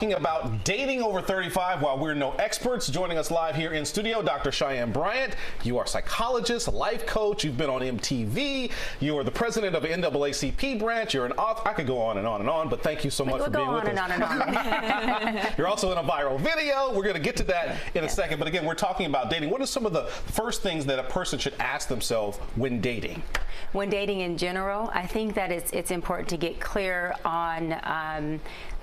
About dating over 35 while we're no experts. Joining us live here in studio, Dr. Cheyenne Bryant. You are a psychologist, a life coach. You've been on MTV. You are the president of NAACP branch. You're an author. I could go on and on and on, but thank you so much for being with us. On and on. You're also in a viral video. We're going to get to that in a second. But again, we're talking about dating. What are some of the first things that a person should ask themselves when dating? When dating in general, I think that it's important to get clear on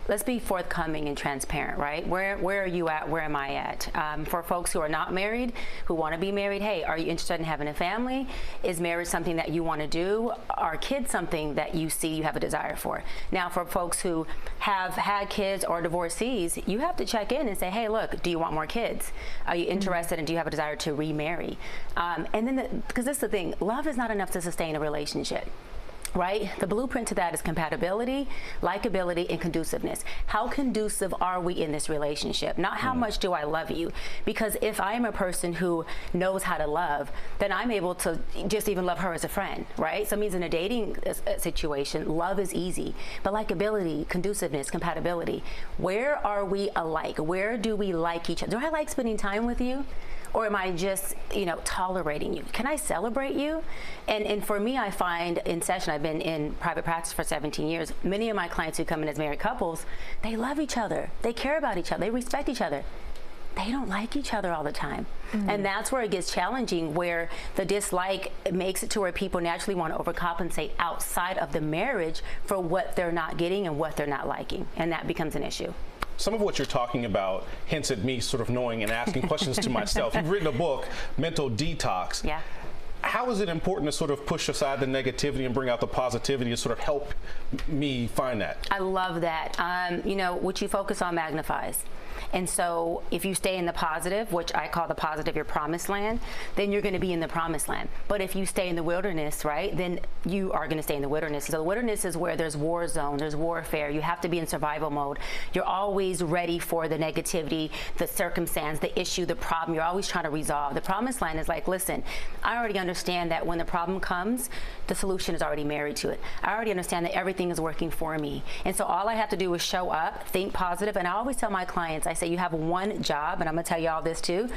let's be forthcoming and transparent, right? Where are you at? Where am I at? For folks who are not married, who want to be married, hey, are you interested in having a family? Is marriage something that you want to do? Are kids something that you see you have a desire for? Now, for folks who have had kids or divorcees, you have to check in and say, hey, look, do you want more kids? Are you interested and do you have a desire to remarry? And then, because this is the thing, love is not enough to sustain a relationship. Right? The blueprint to that is compatibility, likability, and conduciveness. How conducive are we in this relationship? Not how much do I love you? Because if I am a person who knows how to love, then I'm able to just even love her as a friend, right? So it means in a dating situation, love is easy. But likability, conduciveness, compatibility, where are we alike? Where do we like each other? Do I like spending time with you? Or am I just, tolerating you? Can I celebrate you? And for me, I find in session, I've been in private practice for 17 years. Many of my clients who come in as married couples, they love each other. They care about each other. They respect each other. They don't like each other all the time. And that's where it gets challenging, where the dislike makes it to where people naturally want to overcompensate outside of the marriage for what they're not getting and what they're not liking. And that becomes an issue. Some of what you're talking about hints at me sort of knowing and asking questions to myself. You've written a book, Mental Detox. Yeah. How is it important to sort of push aside the negativity and bring out the positivity to sort of help me find that? I love that. What you focus on magnifies. And so if you stay in the positive, which I call the positive your promised land, then you're going to be in the promised land. But if you stay in the wilderness, right, then you are going to stay in the wilderness. So the wilderness is where there's war zone, there's warfare. You have to be in survival mode. You're always ready for the negativity, the circumstance, the issue, the problem. You're always trying to resolve. The promised land is like, listen, I already understand that when the problem comes, the solution is already married to it. I already understand that everything is working for me. And so all I have to do is show up, think positive. And I always tell my clients, I say, you have one job, and I'm going to tell you all this too.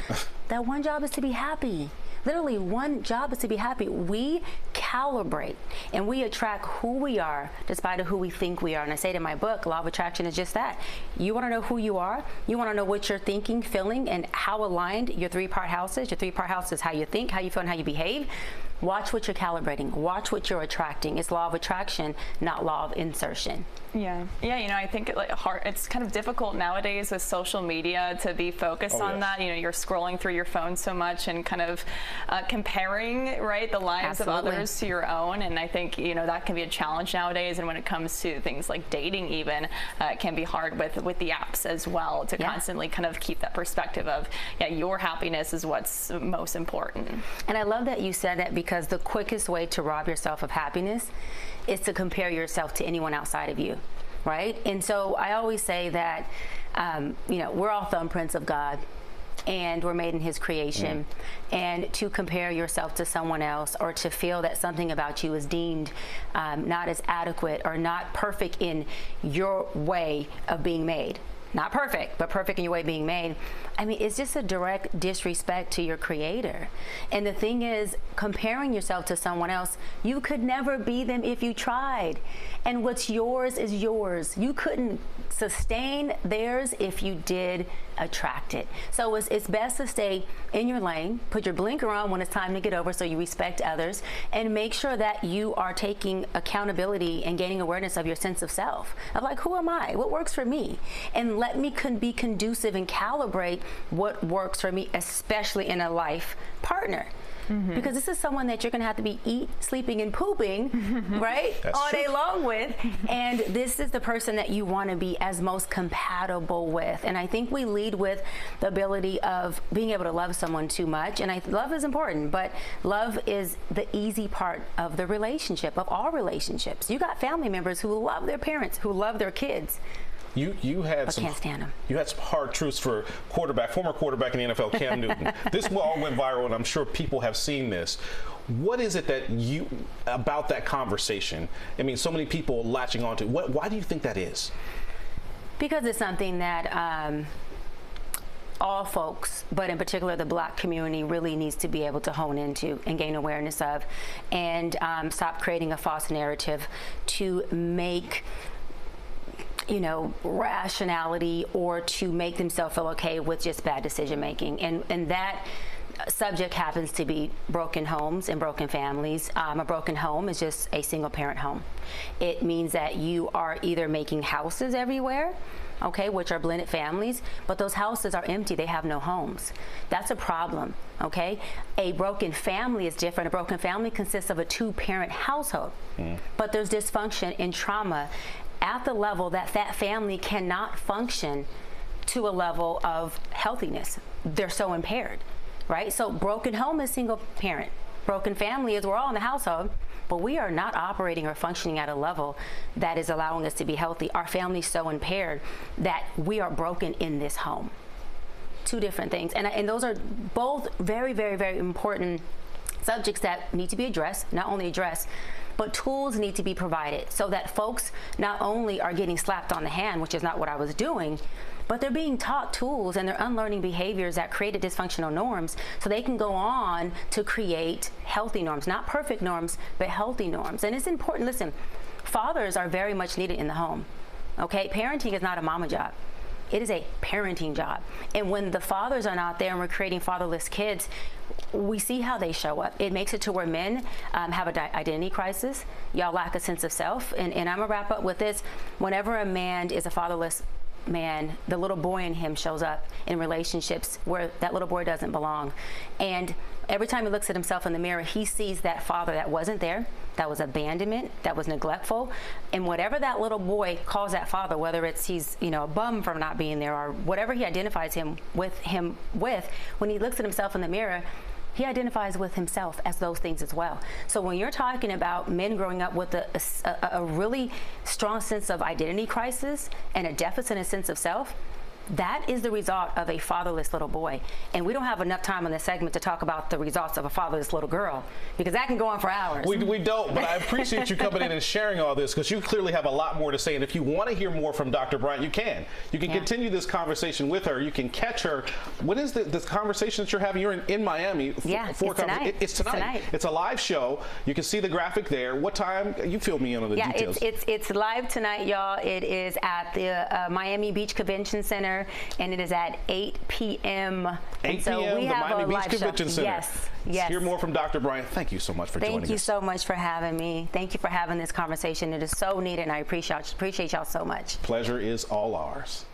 That one job is to be happy. Literally, one job is to be happy. We calibrate and we attract who we are despite of who we think we are. And I say to my book, Law of Attraction is just that. You want to know who you are. You want to know what you're thinking, feeling, and how aligned your three-part house is. Your three-part house is how you think, how you feel, and how you behave. Watch what you're calibrating. Watch what you're attracting. It's law of attraction, not law of insertion. Yeah. I think it's kind of difficult nowadays with social media to be focused on that. You're scrolling through your phone so much and kind of comparing, right, the lives of others to your own. And I think, that can be a challenge nowadays. And when it comes to things like dating even, it can be hard with the apps as well to constantly kind of keep that perspective of, your happiness is what's most important. And I love that you said that, because the quickest way to rob yourself of happiness is to compare yourself to anyone outside of you, right? And so I always say that, we're all thumbprints of God, and we're made in his creation. And to compare yourself to someone else, or to feel that something about you is deemed not as adequate or not perfect in your way of being made. Not perfect, but perfect in your way of being made. I mean, it's just a direct disrespect to your creator. And the thing is, comparing yourself to someone else, you could never be them if you tried. And what's yours is yours. You couldn't sustain theirs if you did attract it. So it's best to stay in your lane, put your blinker on when it's time to get over so you respect others, and make sure that you are taking accountability and gaining awareness of your sense of self, of like, who am I? What works for me? And let me be conducive and calibrate what works for me, especially in a life partner. Because this is someone that you're going to have to be sleeping, and pooping, right, all day long with. And this is the person that you want to be as most compatible with. And I think we lead with the ability of being able to love someone too much. And love is important, but love is the easy part of the relationship, of all relationships. You got family members who love their parents, who love their kids. You had some hard truths for former quarterback in the NFL, Cam Newton. This all went viral, and I'm sure people have seen this. What is it that about that conversation? I mean, so many people latching onto. Why do you think that is? Because it's something that all folks, but in particular the Black community, really needs to be able to hone into and gain awareness of, and stop creating a false narrative to make, you know, rationality or to make themselves feel okay with just bad decision making. And that subject happens to be broken homes and broken families. A broken home is just a single parent home. It means that you are either making houses everywhere, okay, which are blended families, but those houses are empty. They have no homes. That's a problem, okay? A broken family is different. A broken family consists of a two-parent household, but there's dysfunction and trauma at the level that that family cannot function to a level of healthiness. They're so impaired, right? So broken home is single parent. Broken family is we're all in the household, but we are not operating or functioning at a level that is allowing us to be healthy. Our family's so impaired that we are broken in this home. Two different things. And those are both very, very, very important subjects that need to be addressed, not only addressed, but tools need to be provided so that folks not only are getting slapped on the hand, which is not what I was doing, but they're being taught tools and they're unlearning behaviors that created dysfunctional norms so they can go on to create healthy norms, not perfect norms, but healthy norms. And it's important, listen, fathers are very much needed in the home, okay? Parenting is not a mama job. It is a parenting job. And when the fathers are not there and we're creating fatherless kids, we see how they show up. It makes it to where men have an identity crisis. Y'all lack a sense of self. And I'm gonna wrap up with this. Whenever a man is a fatherless man, the little boy in him shows up in relationships where that little boy doesn't belong. And every time he looks at himself in the mirror, he sees that father that wasn't there, that was abandonment, that was neglectful. And whatever that little boy calls that father, whether it's he's, you know, a bum from not being there or whatever he identifies him with, when he looks at himself in the mirror, he identifies with himself as those things as well. So when you're talking about men growing up with a really strong sense of identity crisis and a deficit in sense of self, that is the result of a fatherless little boy. And we don't have enough time on this segment to talk about the results of a fatherless little girl, because that can go on for hours. We don't, but I appreciate you coming in and sharing all this, because you clearly have a lot more to say. And if you want to hear more from Dr. Bryant, you can. You can continue this conversation with her. You can catch her. What is this conversation that you're having? You're in Miami. Yeah, it's tonight. It's tonight. It's a live show. You can see the graphic there. What time? You fill me in on the details. Yeah, it's live tonight, y'all. It is at the Miami Beach Convention Center, and it is at 8 p.m. 8 p.m. We the have Miami a Beach live Convention show. Center. Yes. Let's hear more from Dr. Bryant. Thank you so much for joining us. Thank you so much for having me. Thank you for having this conversation. It is so needed, and I appreciate y'all so much. Pleasure is all ours.